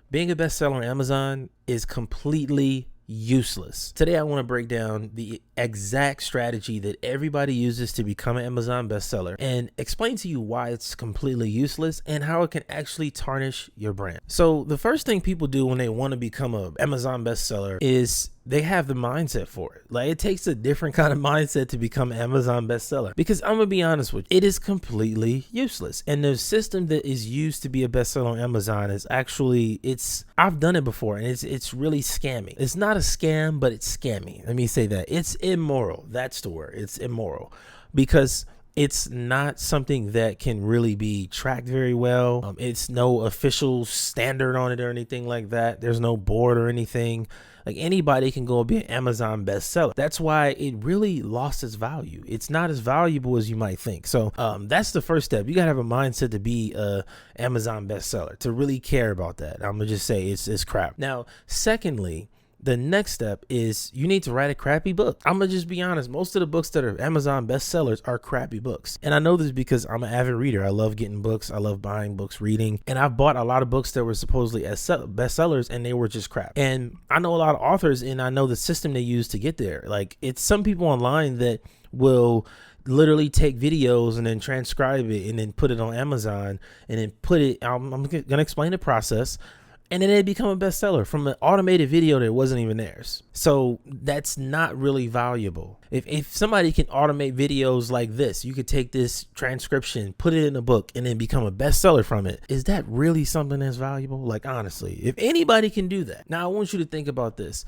Being a bestseller on Amazon is completely useless. Today, I want to break down the exact strategy that everybody uses to become an Amazon bestseller and explain to you why it's completely useless and how it can actually tarnish your brand. So the first thing people do when they want to become an Amazon bestseller is they have the mindset for it. Like, it takes a different kind of mindset to become an Amazon bestseller, because I'm gonna be honest with you, it is completely useless. And the system that is used to be a bestseller on Amazon is actually, I've done it before, and it's really scammy. It's not a scam, but it's scammy. Let me say that. It's immoral. That's the word. It's immoral, because it's not something that can really be tracked very well. It's no official standard on it or anything like that. There's no board or anything. Like, anybody can go and be an Amazon bestseller. That's why it really lost its value. It's not as valuable as you might think. So that's the first step. You gotta have a mindset to be a Amazon bestseller, to really care about that. I'm gonna just say it's crap. Now, secondly, the next step is you need to write a crappy book. I'm gonna just be honest. Most of the books that are Amazon bestsellers are crappy books. And I know this because I'm an avid reader. I love getting books. I love buying books, reading. And I've bought a lot of books that were supposedly bestsellers, and they were just crap. And I know a lot of authors, and I know the system they use to get there. Like, it's some people online that will literally take videos and then transcribe it and then put it on Amazon and then put it, I'm gonna explain the process, and then they become a bestseller from an automated video that wasn't even theirs. So that's not really valuable. If somebody can automate videos like this, you could take this transcription, put it in a book, and then become a bestseller from it. Is that really something that's valuable? Like, honestly, if anybody can do that. Now, I want you to think about this.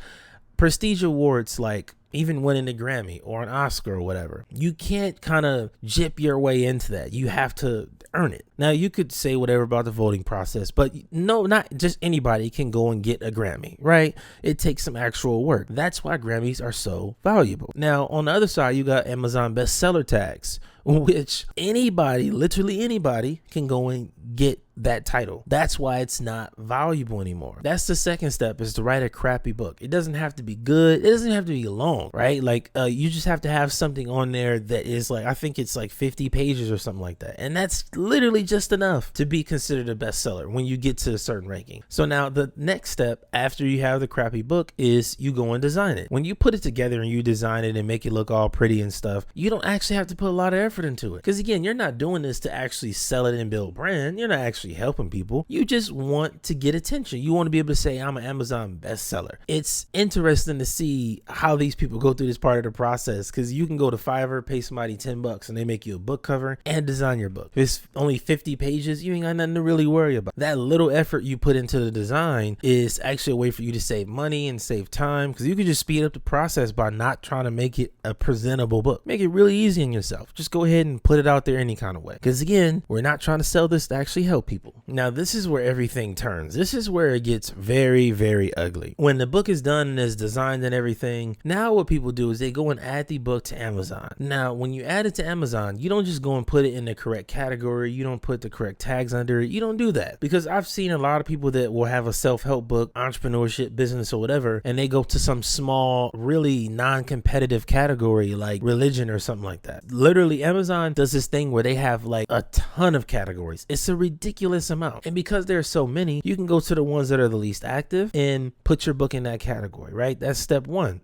Prestige awards, like even winning a Grammy or an Oscar or whatever, you can't kind of jip your way into that. You have to earn it. Now, you could say whatever about the voting process, but no, not just anybody can go and get a Grammy, right? It takes some actual work. That's why Grammys are so valuable. Now, on the other side, you got Amazon bestseller tags, which anybody, literally anybody, can go and get that title. That's why it's not valuable anymore. That's the second step, is to write a crappy book. It doesn't have to be good. It doesn't have to be long, right? Like, you just have to have something on there that is like, I think it's like 50 pages or something like that. And that's literally just enough to be considered a bestseller when you get to a certain ranking. So now the next step after you have the crappy book is you go and design it. When you put it together and you design it and make it look all pretty and stuff, you don't actually have to put a lot of effort into it. Because again, you're not doing this to actually sell it and build brand. You're not actually helping people. You just want to get attention. You want to be able to say, I'm an Amazon bestseller. It's interesting to see how these people go through this part of the process, because you can go to Fiverr, pay somebody $10 and they make you a book cover and design your book. If it's only 50 pages, you ain't got nothing to really worry about. That little effort you put into the design is actually a way for you to save money and save time, because you can just speed up the process by not trying to make it a presentable book. Make it really easy on yourself. Just go ahead and put it out there any kind of way. Because again, we're not trying to sell this to actually help people. Now, this is where everything turns. This is where it gets very, very ugly. When the book is done and is designed and everything, now what people do is they go and add the book to Amazon. Now, when you add it to Amazon, you don't just go and put it in the correct category. You don't put the correct tags under it. You don't do that, because I've seen a lot of people that will have a self-help book, entrepreneurship, business, or whatever, and they go to some small, really non-competitive category like religion or something like that. Literally, Amazon does this thing where they have like a ton of categories. It's a ridiculous amount. And because there's so many, you can go to the ones that are the least active and put your book in that category, right? That's step one,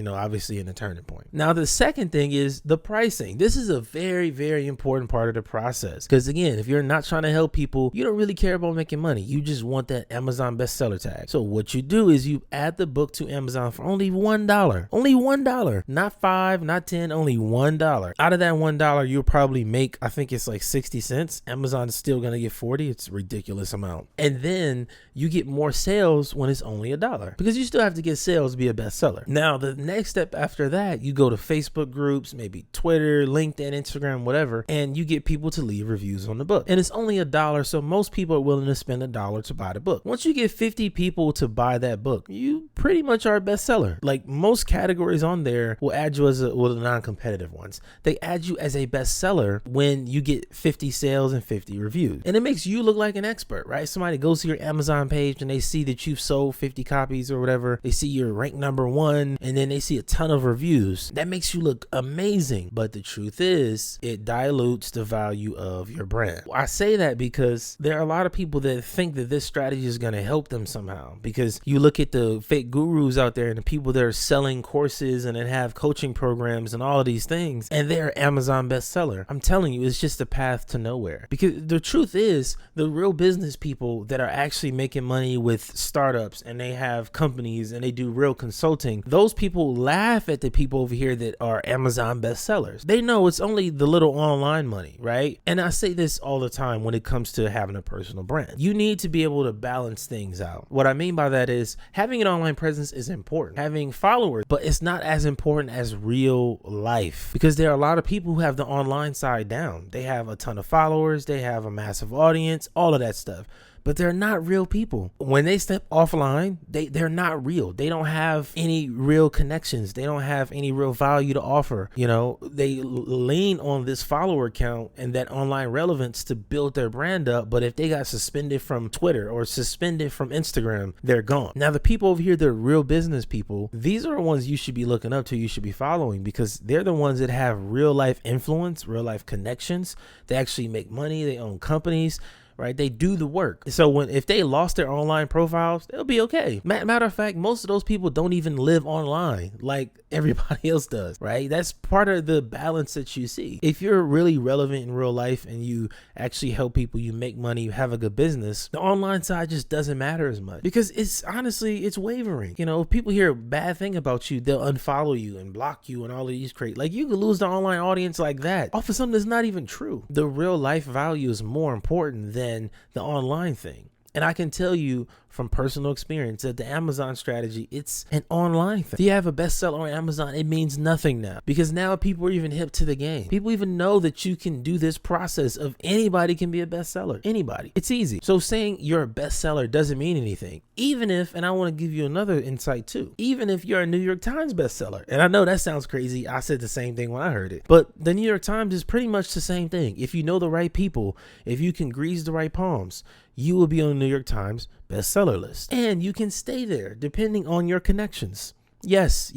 obviously in the turning point. Now, the second thing is the pricing. This is a very, very important part of the process, because again, if you're not trying to help people, you don't really care about making money. You just want that Amazon bestseller tag. So what you do is you add the book to Amazon for only $1. Only $1. Not $5, not $10, only $1. Out of that $1, you'll probably make, I think it's like 60 cents. Amazon is still going to get 40. It's a ridiculous amount. And then you get more sales when it's only $1, because you still have to get sales to be a bestseller. Now, the next step after that, you go to Facebook groups, maybe Twitter, LinkedIn, Instagram, whatever, and you get people to leave reviews on the book. And it's only $1, so most people are willing to spend $1 to buy the book. Once you get 50 people to buy that book, you pretty much are a bestseller. Like, most categories on there will add you as the non-competitive ones. They add you as a bestseller when you get 50 sales and 50 reviews. And it makes you look like an expert, right? Somebody goes to your Amazon page and they see that you've sold 50 copies or whatever. They see you're ranked number 1, and then they see ton of reviews. That makes you look amazing. But the truth is, it dilutes the value of your brand. I say that because there are a lot of people that think that this strategy is going to help them somehow. Because you look at the fake gurus out there and the people that are selling courses and that have coaching programs and all of these things, and they're Amazon bestseller. I'm telling you, it's just a path to nowhere. Because the truth is, the real business people that are actually making money with startups and they have companies and they do real consulting, those people laugh at the people over here that are Amazon bestsellers. They know it's only the little online money, right? And I say this all the time when it comes to having a personal brand. You need to be able to balance things out. What I mean by that is having an online presence is important, having followers, but it's not as important as real life, because there are a lot of people who have the online side down. They have a ton of followers, they have a massive audience, all of that stuff, but they're not real people. When they step offline, they're not real. They don't have any real connections. They don't have any real value to offer. You know, they lean on this follower count and that online relevance to build their brand up. But if they got suspended from Twitter or suspended from Instagram, they're gone. Now, the people over here, they're real business people. These are the ones you should be looking up to, you should be following, because they're the ones that have real life influence, real life connections. They actually make money. They own companies. Right? They do the work. So if they lost their online profiles, they'll be okay. Matter of fact, most of those people don't even live online like everybody else does, right? That's part of the balance that you see. If you're really relevant in real life and you actually help people, you make money, you have a good business, the online side just doesn't matter as much, because it's wavering. You know, if people hear a bad thing about you, they'll unfollow you and block you and all of these crazy, like, you could lose the online audience like that off of something that's not even true. The real life value is more important than the online thing. And I can tell you from personal experience that the Amazon strategy, it's an online thing. If you have a bestseller on Amazon, it means nothing now, because now people are even hip to the game. People even know that you can do this process of anybody can be a bestseller. Anybody. It's easy. So saying you're a bestseller doesn't mean anything. Even if, and I want to give you another insight too, even if you're a New York Times bestseller, and I know that sounds crazy. I said the same thing when I heard it, but the New York Times is pretty much the same thing. If you know the right people, if you can grease the right palms, you will be on the New York Times bestseller list, and you can stay there depending on your connections. Yes,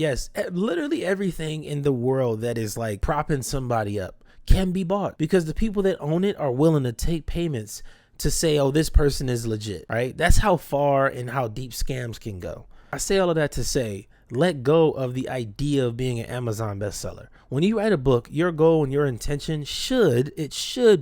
literally everything in the world that is like propping somebody up can be bought, because the people that own it are willing to take payments to say, oh, this person is legit, right? That's how far and how deep scams can go. I say all of that to say, let go of the idea of being an Amazon bestseller. When you write a book, your goal and your intention should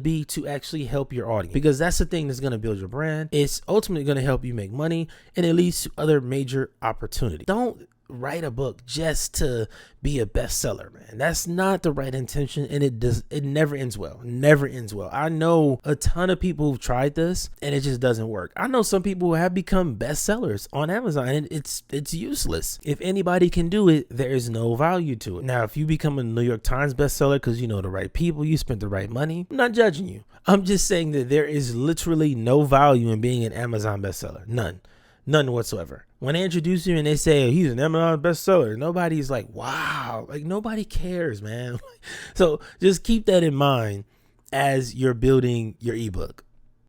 be to actually help your audience, because that's the thing that's going to build your brand. It's ultimately going to help you make money, and it leads to other major opportunities. Don't write a book just to be a bestseller, man. That's not the right intention, and it never ends well. I know a ton of people who've tried this and it just doesn't work. I know some people who have become bestsellers on Amazon, and it's useless. If anybody can do it, there is no value to it. Now, if you become a New York Times bestseller because you know the right people, you spent the right money, I'm not judging you. I'm just saying that there is literally no value in being an Amazon bestseller. None whatsoever. When they introduce you and they say, oh, he's an Amazon bestseller, nobody's like, wow. Like, nobody cares, man. So just keep that in mind as you're building your ebook.